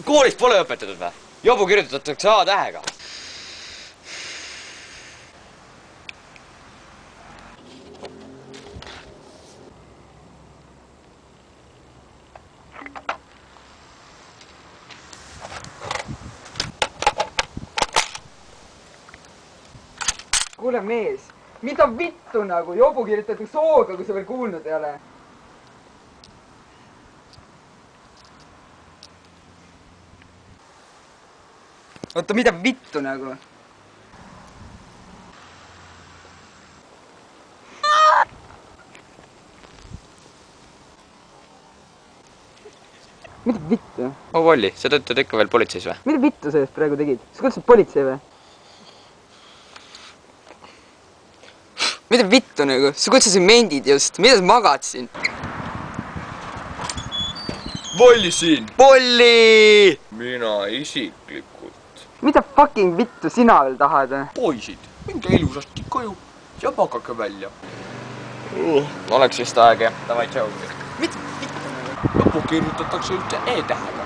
Koolis pole õpetatud või? Jobu kirjutatakse A-tähega. Kuule mees, mida vittu nagu, jobu kirjutatakse O-ga, kui sa veel kuulnud ei ole. Oota, mida vittu nagu? Mida vittu? Oh Volli, sa töötad ikka veel politseis või? Mida vittu sa eest praegu tegid? Sa kuulsid politsei või? Mida vittu nagu? Sa kutsusid mendid just. Mida sa magad siin? Volli siin! Polli! Mina isiklikult. Mida fucking vittu sina veel tahad? Poisid, minge ilusasti koju ja magage välja. Oleks vist aeg jah, davai tšau. Mida vittu nagu? Jobu kirjutatakse üldse E-tähega.